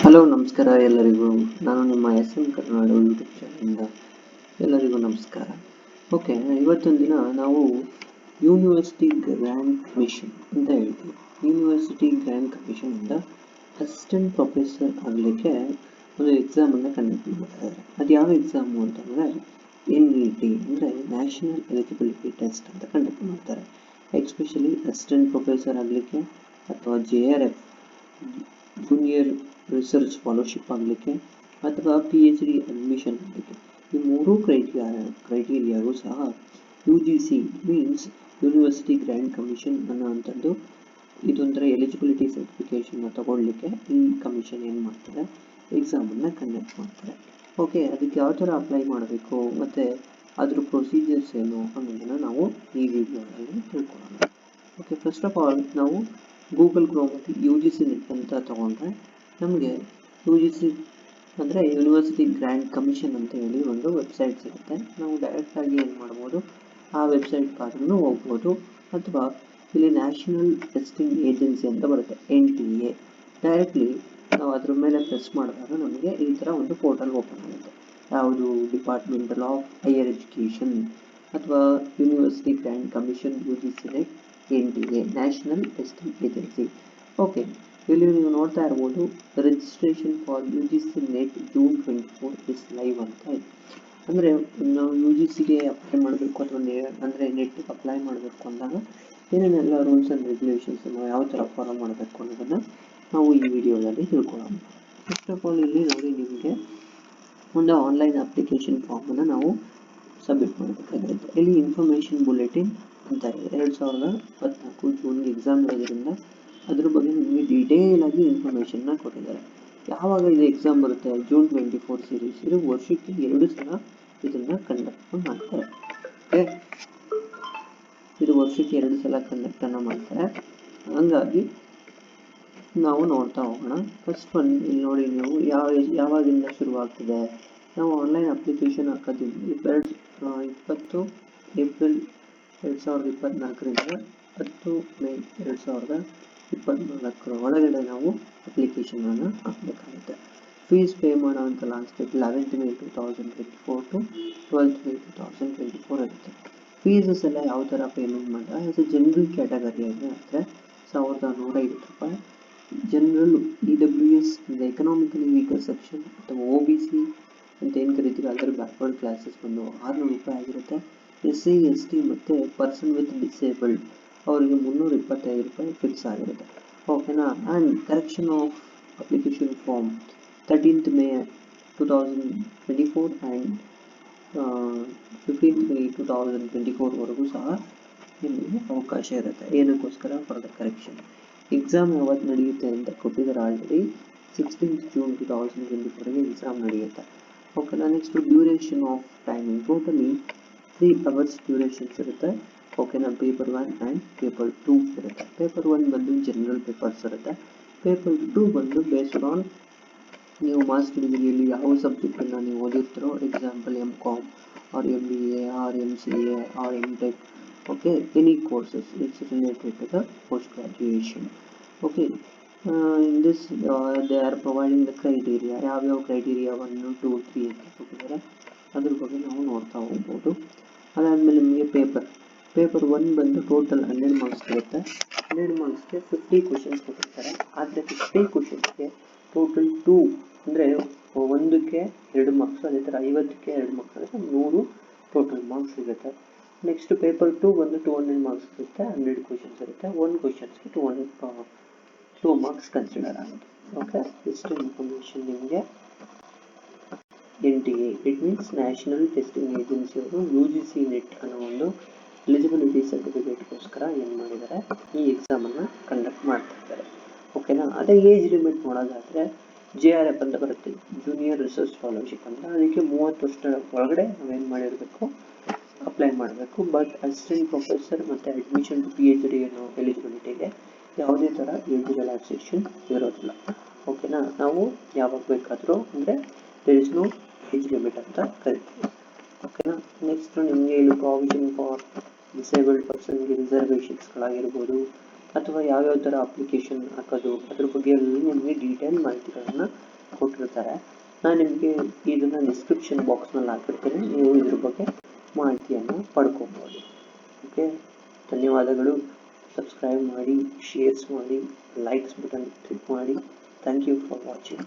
Hello ನಮಸ್ಕಾರ ಎಲ್ಲರಿಗೂ. ನಾನು ನಿಮ್ಮ SM ಕರ್ನಾಡು ಯೂಟ್ಯೂಬ್ ಚಾನಲಿಂದ ಎಲ್ಲರಿಗೂ ನಮಸ್ಕಾರ. ಓಕೆ, ಇವತ್ತೊಂದು ದಿನ ನಾವು ಯೂನಿವರ್ಸಿಟಿ ಗ್ರ್ಯಾಂಡ್ ಕಮಿಷನ್ ಅಂತ ಹೇಳ್ತೀವಿ. ಯೂನಿವರ್ಸಿಟಿ ಗ್ರ್ಯಾಂಡ್ ಕಮಿಷನ್ ಇಂದ ಅಸಿಸ್ಟೆಂಟ್ ಪ್ರೊಫೆಸರ್ ಆಗಲಿಕ್ಕೆ ಒಂದು ಎಕ್ಸಾಮನ್ನು ಕಂಡಕ್ಟ್ ಮಾಡ್ತಾರೆ. ಅದು ಯಾವ ಎಕ್ಸಾಮು ಅಂತಂದರೆ NET ಅಂದರೆ ನ್ಯಾಷನಲ್ ಎಲಿಜಿಬಿಲಿಟಿ ಟೆಸ್ಟ್ ಅಂತ ಕಂಡಕ್ಟ್ ಮಾಡ್ತಾರೆ. ಎಸ್ಪೆಷಲಿ ಅಸಿಸ್ಟೆಂಟ್ ಪ್ರೊಫೆಸರ್ ಆಗಲಿಕ್ಕೆ ಅಥವಾ JRF ಜೂನಿಯರ್ ರಿಸರ್ಚ್ ಫಾಲೋಶಿಪ್ ಆಗಲಿಕ್ಕೆ ಅಥವಾ PhD ಅಡ್ಮಿಷನ್ ಆಗಲಿಕ್ಕೆ ಈ ಮೂರೂ ಕ್ರೈಟೀರಿಯಾಗೂ ಸಹ UGC means university grant commission ಅನ್ನೋವಂಥದ್ದು ಇದೊಂಥರ ಎಲಿಜಿಬಿಲಿಟಿ ಸರ್ಟಿಫಿಕೇಶನ್ ತಗೊಳ್ಳಿಕ್ಕೆ ಈ ಕಮಿಷನ್ ಏನು ಮಾಡ್ತಾರೆ, ಎಕ್ಸಾಮನ್ನು ಕಂಡಕ್ಟ್ ಮಾಡ್ತಾರೆ. ಓಕೆ, ಅದಕ್ಕೆ ಯಾವ ಥರ ಅಪ್ಲೈ ಮಾಡಬೇಕು ಮತ್ತು ಅದ್ರ ಪ್ರೊಸೀಜರ್ಸ್ ಏನು ಅನ್ನೋದನ್ನು ನಾವು ಈ ವಿಡಿಯೋದಲ್ಲಿ ತಿಳ್ಕೊಳ್ಳೋಣ. ಓಕೆ, ಫಸ್ಟ್ ಆಫ್ ಆಲ್ ನಾವು ಗೂಗಲ್ ಕ್ರೋಮಲ್ಲಿ UGC ನೆಟ್ ಅಂತ ತಗೊಂಡ್ರೆ ನಮಗೆ UGC ಅಂದರೆ ಯೂನಿವರ್ಸಿಟಿ ಗ್ರ್ಯಾಂಡ್ ಕಮಿಷನ್ ಅಂತ ಹೇಳಿ ಒಂದು ವೆಬ್ಸೈಟ್ ಸಿಗುತ್ತೆ. ನಾವು ಡೈರೆಕ್ಟಾಗಿ ಏನು ಮಾಡ್ಬೋದು, ಆ ವೆಬ್ಸೈಟ್ ಆದ್ರೂ ಹೋಗ್ಬೋದು, ಅಥವಾ ಇಲ್ಲಿ ನ್ಯಾಷನಲ್ ಟೆಸ್ಟಿಂಗ್ ಏಜೆನ್ಸಿ ಅಂತ ಬರುತ್ತೆ NTA, ಡೈರೆಕ್ಟ್ಲಿ ನಾವು ಅದ್ರ ಮೇಲೆ ಪ್ರೆಸ್ ಮಾಡಿದಾಗ ನಮಗೆ ಈ ಥರ ಒಂದು ಪೋರ್ಟಲ್ ಓಪನ್ ಆಗುತ್ತೆ. ಯಾವುದು ಡಿಪಾರ್ಟ್ಮೆಂಟಲ್ ಆಫ್ ಹೈಯರ್ ಎಜುಕೇಷನ್ ಅಥವಾ university grant commission UGC net NTA national testing agency. Okay, ಇಲ್ಲಿ ನೀವು ನೋಡ್ತಾ ಇರ್ಬೋದು registration for UGC net June 24 is live ಅಂತ ಇದೆ. ಅಂದರೆ ನಾವು UGCಗೆ ಅಪ್ಲೈ ಮಾಡಬೇಕು ಅಥವಾ ಅಂದರೆ ನೆಟ್ಗೆ ಅಪ್ಲೈ ಮಾಡಬೇಕು ಅಂದಾಗ ಏನೇನೆಲ್ಲ ರೂಲ್ಸ್ ಆ್ಯಂಡ್ ರೆಗ್ಯುಲೇಷನ್ಸ್ ನಾವು ಯಾವ ಥರ ಫಾಲೋ ಮಾಡಬೇಕು ಅನ್ನೋದನ್ನು ನಾವು ಈ ವಿಡಿಯೋದಲ್ಲಿ ತಿಳ್ಕೊಳ್ಳೋಣ. ಫಸ್ಟ್ ಆಫ್ ಆಲ್ ಇಲ್ಲಿ ನೋಡಿ, ನಿಮಗೆ ಒಂದು ಆನ್ಲೈನ್ ಅಪ್ಲಿಕೇಶನ್ ಫಾರ್ಮನ್ನು ನಾವು ಸಬ್ಮಿಟ್ ಮಾಡಬೇಕಾಗಿರುತ್ತೆ. ಇಲ್ಲಿ ಇನ್ಫಾರ್ಮೇಷನ್ ಬುಲೆಟಿನ್ ಅಂತ ಇದೆ. 2014 ಜೂನ್ಗೆ ಎಕ್ಸಾಮ್ ಇರೋದ್ರಿಂದ ಅದ್ರ ಬಗ್ಗೆ ನಿಮಗೆ ಡೀಟೇಲ್ ಆಗಿ ಇನ್ಫಾರ್ಮೇಷನ್ನ ಕೊಟ್ಟಿದ್ದಾರೆ. ಯಾವಾಗ ಇದು ಎಕ್ಸಾಮ್ ಬರುತ್ತೆ, June 24 ಸೀರೀಸ್. ಇದು ವರ್ಷಕ್ಕೆ 2 ಸಲ ಇದನ್ನು ಕಂಡಕ್ಟ್ ಮಾಡ್ತಾರೆ. ಓಕೆ, ಇದು ವರ್ಷಕ್ಕೆ 2 ಸಲ ಕಂಡಕ್ಟನ್ನು ಮಾಡ್ತಾರೆ. ಹಂಗಾಗಿ ನಾವು ನೋಡ್ತಾ ಹೋಗೋಣ. ಫಸ್ಟ್ ಒನ್ ಇಲ್ಲಿ ನೋಡಿ, ನೀವು ಯಾವಾಗಿಂದ ಶುರುವಾಗ್ತಿದೆ. ನಾವು ಆನ್ಲೈನ್ ಅಪ್ಲಿಕೇಶನ್ ಹಾಕೋದ್ರಿಂದ 20 ಏಪ್ರಿಲ್ 2024ರಿಂದ 10 ಮೇ 2024 ಒಳಗಡೆ ನಾವು ಅಪ್ಲಿಕೇಶನನ್ನು ಹಾಕಬೇಕಾಗುತ್ತೆ. ಫೀಸ್ ಪೇ ಮಾಡೋವಂಥ last date 11th May 2024 to 12th May 2024 ಇರುತ್ತೆ. ಫೀಸಸ್ ಎಲ್ಲ ಯಾವ ಥರ ಪೇಮೆಂಟ್ ಮಾಡಿದ್ರೆ, ಆಸ್ ಎ ಜನರಲ್ ಕ್ಯಾಟಗರಿ ಅಂದರೆ 1150 ರೂಪಾಯಿ. ಜನರಲ್ EWS ಅಂದರೆ ಎಕನಾಮಿಕಲಿ ವೀಕರ್ ಸೆಕ್ಷನ್ ಅಥವಾ OBC ಅಂತ ಏನು ಕರಿತೀವಿ, ಅದರ ಬ್ಯಾಕ್ವರ್ಡ್ ಕ್ಲಾಸಸ್ ಬಂದು 600 ರೂಪಾಯಿ ಆಗಿರುತ್ತೆ. SC ST ಮತ್ತು ಪರ್ಸನ್ ವಿತ್ ಡಿಸೇಬಲ್ಡ್ ಅವರಿಗೆ 325 ರೂಪಾಯಿ ಫಿಕ್ಸ್ ಆಗಿರುತ್ತೆ. ಓಕೆನಾ. And correction of application form 13th May 2024 and 15th May 2024ವರೆಗೂ ಸಹ ನಿಮಗೆ ಅವಕಾಶ ಇರುತ್ತೆ. ಏನಕ್ಕೋಸ್ಕರ, ಫಾರ್ ದ ಕರೆಕ್ಷನ್. ಎಕ್ಸಾಮ್ ಯಾವತ್ತು ನಡೆಯುತ್ತೆ ಅಂತ ಕೊಟ್ಟಿದ್ದಾರೆ ಆಲ್ರೆಡಿ. 16th June 2024ಗೆ ಎಕ್ಸಾಮ್ ನಡೆಯುತ್ತೆ. ಓಕೆನಾ. Next duration of timing totally 3 hours durations ಇರುತ್ತೆ. ಓಕೆನಾ. ಪೇಪರ್ 1 ಆ್ಯಂಡ್ ಪೇಪರ್ 2 ಇರುತ್ತೆ. ಪೇಪರ್ 1 ಬಂದು ಜನರಲ್ ಪೇಪರ್ಸ್ ಇರುತ್ತೆ. ಪೇಪರ್ 2 ಬಂದು ಬೇಸ್ಡ್ ಆನ್ ನೀವು ಮಾಸ್ಟರ್ ಡಿಗ್ರಿಯಲ್ಲಿ ಯಾವ ಸಬ್ಜೆಕ್ಟನ್ನು ನೀವು ಓದಿರ್ತೀರೋ, example MCom or MBA or MCA or MTech, okay, any courses it's related to the post graduation. Okay, in this they are providing the criteria. ಯಾವ್ಯಾವ criteria 1, 2, 3 ಅಂತ ಕೊಟ್ಟಿದ್ದಾರೆ, ಅದ್ರ ಬಗ್ಗೆ ನಾವು ನೋಡ್ತಾ ಹೋಗ್ಬೋದು. ಅದಾದಮೇಲೆ ನಿಮಗೆ ಪೇಪರ್ 1 ಬಂದು ಟೋಟಲ್ 100 ಮಾರ್ಕ್ಸ್ ಇರುತ್ತೆ. 100 ಮಾರ್ಕ್ಸ್ಗೆ 50 ಕ್ವಶನ್ಸ್ ಕೊಟ್ಟಿರ್ತಾರೆ. ಆದರೆ 50 ಕ್ವಶನ್ಸ್ಗೆ ಟೋಟಲ್ 2 ಅಂದರೆ 1ಕ್ಕೆ 2 ಮಾರ್ಕ್ಸ್, ಅದೇ ಥರ 50ಕ್ಕೆ 2 ಮಾರ್ಕ್ಸ್ ಅಂದರೆ 100 ಟೋಟಲ್ ಮಾರ್ಕ್ಸ್ ಸಿಗುತ್ತೆ. ನೆಕ್ಸ್ಟ್ ಪೇಪರ್ 2 ಬಂದು 200 ಮಾರ್ಕ್ಸ್ ಇರುತ್ತೆ. 100 ಕ್ವಶನ್ಸ್ ಇರುತ್ತೆ. 1 ಕ್ವಶನ್ಸ್ಗೆ 2 ಮಾರ್ಕ್ಸ್ ಕನ್ಸಿಡರ್ ಆಗುತ್ತೆ. ಓಕೆ, ಇಷ್ಟು ಇನ್ಫಾರ್ಮೇಷನ್ ನಿಮಗೆ NTA it means national testing agency ಅವರು UGC ನೆಟ್ ಅನ್ನೋ ಒಂದು ಎಲಿಜಿಬಿಲಿಟಿ ಸರ್ಟಿಫಿಕೇಟ್ಗೋಸ್ಕರ ಏನು ಮಾಡಿದ್ದಾರೆ, ಈ ಎಕ್ಸಾಮನ್ನು ಕಂಡಕ್ಟ್ ಮಾಡ್ತಾ ಇದ್ದಾರೆ. ಓಕೆನಾ. ಅದೇ ಏಜ್ ಲಿಮಿಟ್ ನೋಡೋದಾದರೆ JRF ಅಂತ ಬರುತ್ತೆ, ಜೂನಿಯರ್ ರಿಸರ್ಚ್ ಫಾಲೋಶಿಪ್ ಅಂತ. ಅದಕ್ಕೆ 30 ವರ್ಷದ ಒಳಗಡೆ ನಾವೇನು ಮಾಡಿರಬೇಕು, ಅಪ್ಲೈ ಮಾಡಬೇಕು. ಬಟ್ ಅಸಿಸ್ಟೆಂಟ್ ಪ್ರೊಫೆಸರ್ ಮತ್ತು ಅಡ್ಮಿಷನ್ ಟು PhD ಅನ್ನೋ ಎಲಿಜಿಬಿಲಿಟಿಗೆ ಯಾವುದೇ ಥರ ಏಜ್ ರಿಲ್ಯಾಕ್ಸೇಷನ್ ಇರೋದಿಲ್ಲ. ಓಕೆನಾ. ನಾವು ಯಾವಾಗ ಬೇಕಾದರೂ ಅಂದರೆ there is no age limit ಅಂತ ಕರಿತೀವಿ. ಓಕೆನಾ. ನೆಕ್ಸ್ಟ್ ನಿಮಗೆ ಇಲ್ಲಿ ಪ್ರಾವಿಷನ್ ಫಾರ್ ಡಿಸೇಬಲ್ಡ್ ಪರ್ಸನ್ಗೆ ರಿಸರ್ವೇಷನ್ಸ್ಗಳಾಗಿರ್ಬೋದು ಅಥವಾ ಯಾವ್ಯಾವ ಥರ ಅಪ್ಲಿಕೇಶನ್ ಹಾಕೋದು ಅದ್ರ ಬಗ್ಗೆ ಎಲ್ಲ ನಿಮಗೆ ಡೀಟೇಲ್ ಮಾಹಿತಿಗಳನ್ನು ಕೊಟ್ಟಿರ್ತಾರೆ. ನಾನು ನಿಮಗೆ ಇದನ್ನು ಡಿಸ್ಕ್ರಿಪ್ಷನ್ ಬಾಕ್ಸ್ನಲ್ಲಿ ಹಾಕಿರ್ತೀನಿ, ನೀವು ಇದ್ರ ಬಗ್ಗೆ ಮಾಹಿತಿಯನ್ನು ಪಡ್ಕೊಬೋದು. ಓಕೆ, ಧನ್ಯವಾದಗಳು. ಸಬ್ಸ್ಕ್ರೈಬ್ ಮಾಡಿ, ಶೇರ್ಸ್ ಮಾಡಿ, ಲೈಕ್ಸ್ ಬಟನ್ ಕ್ಲಿಕ್ ಮಾಡಿ. Thank you for watching.